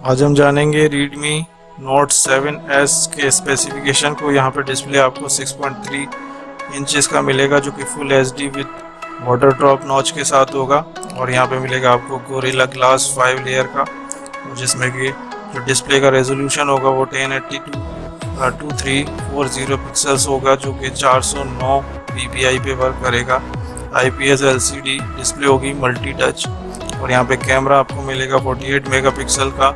आज हम जानेंगे Redmi Note 7S के स्पेसिफिकेशन को। यहाँ पे डिस्प्ले आपको 6.3 इंचेस का मिलेगा जो कि full HD with water drop notch के साथ होगा। और यहाँ पे मिलेगा आपको गोरिल्ला ग्लास 5 लेयर का, जिसमें कि जो डिस्प्ले का रेजोल्यूशन होगा वो 1080x2340 पिक्सल्स होगा, जो कि 409 ppi पे वर्क करेगा। IPS LCD डिस्प्ले होगी, मल्टी टच। और यहाँ पे कैमरा आपको मिलेगा 48 मेगापिक्सल का,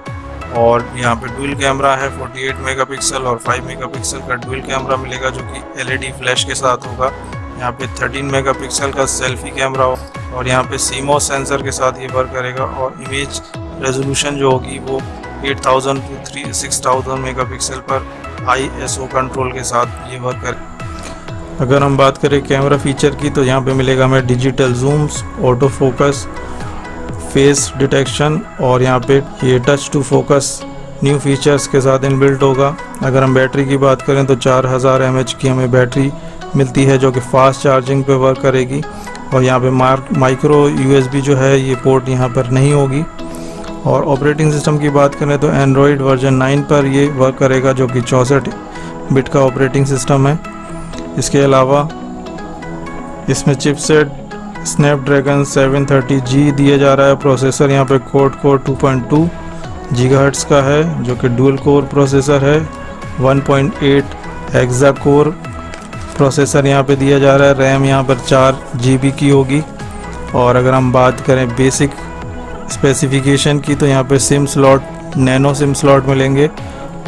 और यहाँ पे डुअल कैमरा है 48 मेगापिक्सल और 5 मेगापिक्सल का डुअल कैमरा मिलेगा जो कि LED फ्लैश के साथ होगा। यहाँ पे 13 मेगापिक्सल का सेल्फी कैमरा हो, और यहाँ पे CMOS सेंसर के साथ ये वर्क करेगा। और इमेज रेजोल्यूशन जो होगी वो 8000 to 6000 मेगापिक्सल पर ISO कंट्रोल के साथ ये वर्क करेगा। अगर हम बात करें कैमरा फीचर की, तो यहाँ पे मिलेगा हमें digital zooms, auto focus, face detection, और यहाँ पे ये touch to focus new features के साथ इनबिल्ट होगा। अगर हम बैटरी की बात करें तो 4000 mAh की हमें बैटरी मिलती है जो कि फास्ट चार्जिंग पे वर्क करेगी। और यहाँ पे माइक्रो USB जो है ये पोर्ट यहाँ पर नहीं होगी। और ऑपरेटिंग सिस्टम की बात करें तो एंड्रॉयड वर्जन 9 पर ये वर्क करेगा जो कि 64 बिट का ऑपरेटिंग सिस्टम है। इसके अलावा इसमें चिपसेट स्नैपड्रैगन 730G दिया जा रहा है। प्रोसेसर यहाँ पे कोर 2.2 GHz का है जो कि डुअल कोर प्रोसेसर है। 1.8 हेक्सा कोर प्रोसेसर यहाँ पे दिया जा रहा है। रैम यहाँ पर 4 GB की होगी। और अगर हम बात करें बेसिक स्पेसिफिकेशन की, तो यहाँ पे SIM slot, nano SIM slot मिलेंगे।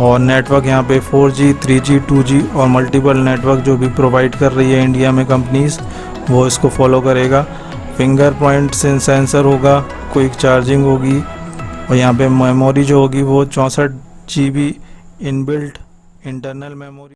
और नेटवर्क यहाँ पे 4G 3G 2G और मल्टीपल नेटवर्क जो भी प्रोवाइड कर रही है इंडिया में कंपनीज़, वो इसको फॉलो करेगा। फिंगर पॉइंट सेंसर होगा, क्विक चार्जिंग होगी। और यहाँ पे मेमोरी जो होगी वो 64 GB इनबिल्ट इंटरनल मेमोरी।